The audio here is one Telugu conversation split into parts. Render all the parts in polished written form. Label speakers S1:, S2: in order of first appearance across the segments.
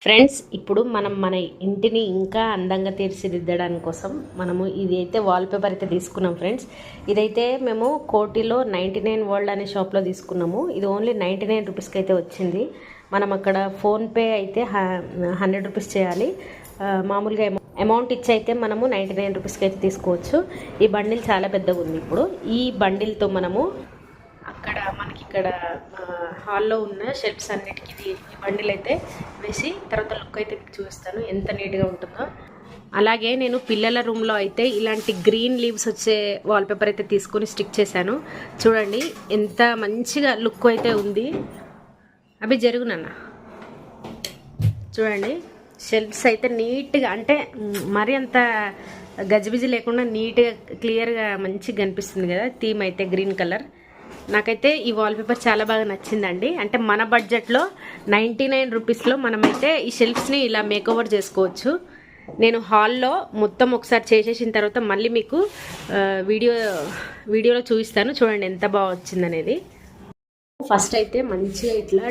S1: ఫ్రెండ్స్, ఇప్పుడు మనం మన ఇంటిని ఇంకా అందంగా తీర్చిదిద్దడానికి కోసం మనము ఇది అయితే వాల్పేపర్ అయితే తీసుకున్నాం ఫ్రెండ్స్. ఇదైతే మేము కోటిలో 99 వరల్డ్ అనే షాప్లో తీసుకున్నాము. ఇది ఓన్లీ 99 రూపీస్కి అయితే వచ్చింది. మనం అక్కడ ఫోన్పే అయితే 100 రూపీస్ చేయాలి. మామూలుగా అమౌంట్ ఇచ్చి అయితే మనము 99 రూపీస్కి అయితే తీసుకోవచ్చు. ఈ బండిల్ చాలా పెద్దగా ఉంది. ఇప్పుడు ఈ బండిల్తో మనము అక్కడ మనకి ఇక్కడ హాల్లో ఉన్న షెల్ఫ్స్ అన్నిటికీ ఈ బండిల్ అయితే వేసి తర్వాత లుక్ అయితే మీకు చూపిస్తాను ఎంత నీట్గా ఉంటుందో. అలాగే నేను పిల్లల రూమ్లో అయితే ఇలాంటి గ్రీన్ లీవ్స్ వచ్చే వాల్పేపర్ అయితే తీసుకొని స్టిక్ చేశాను. చూడండి ఎంత మంచిగా లుక్ అయితే ఉంది. అవి జరుగునన్న చూడండి, షెల్ఫ్స్ అయితే నీట్గా, అంటే మరి అంత గజిబిజి లేకుండా నీట్గా క్లియర్గా మంచిగా కనిపిస్తుంది కదా. థీమ్ అయితే గ్రీన్ కలర్. నాకైతే ఈ వాల్పేపర్ చాలా బాగా నచ్చిందండి. అంటే మన బడ్జెట్లో 99 రూపీస్లో మనమైతే ఈ షెల్ఫ్స్ని ఇలా మేకోవర్ చేసుకోవచ్చు. నేను హాల్లో మొత్తం ఒకసారి చేసేసిన తర్వాత మళ్ళీ మీకు వీడియోలో చూపిస్తాను. చూడండి ఎంత బాగా వచ్చిందనేది. ఫస్ట్ అయితే మంచిగా ఇట్లా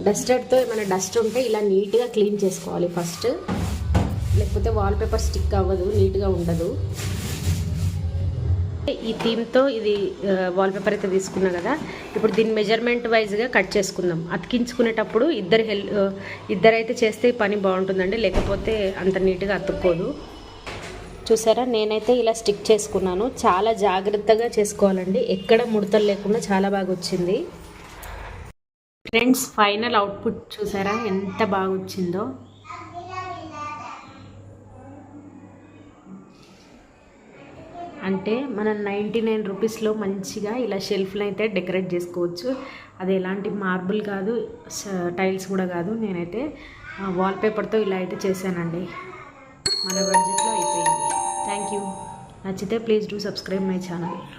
S1: డస్టర్తో ఏమైనా డస్ట్ ఉంటే ఇలా నీట్గా క్లీన్ చేసుకోవాలి ఫస్ట్, లేకపోతే వాల్పేపర్ స్టిక్ అవ్వదు, నీట్గా ఉండదు. ఈ థీమ్తో ఇది వాల్పేపర్ అయితే తీసుకున్నా కదా. ఇప్పుడు దీన్ని మెజర్మెంట్ వైజ్గా కట్ చేసుకుందాం. అతికించుకునేటప్పుడు ఇద్దరైతే చేస్తే ఈ పని బాగుంటుందండి, లేకపోతే అంత నీట్గా అతుక్కోదు. చూసారా, నేనైతే ఇలా స్టిక్ చేసుకున్నాను. చాలా జాగ్రత్తగా చేసుకోవాలండి, ఎక్కడ ముడతలు లేకుండా చాలా బాగా వచ్చింది. ఫ్రెండ్స్, ఫైనల్ అవుట్పుట్ చూసారా ఎంత బాగా వచ్చిందో. అంటే మనం 99 రూపీస్లో మంచిగా ఇలా షెల్ఫ్లో అయితే డెకరేట్ చేసుకోవచ్చు. అది ఎలాంటి మార్బుల్ కాదు, టైల్స్ కూడా కాదు. నేనైతే వాల్పేపర్తో ఇలా అయితే చేశానండి. మన బడ్జెట్లో అయిపోయింది. Thank you. నచ్చితే please do subscribe my channel.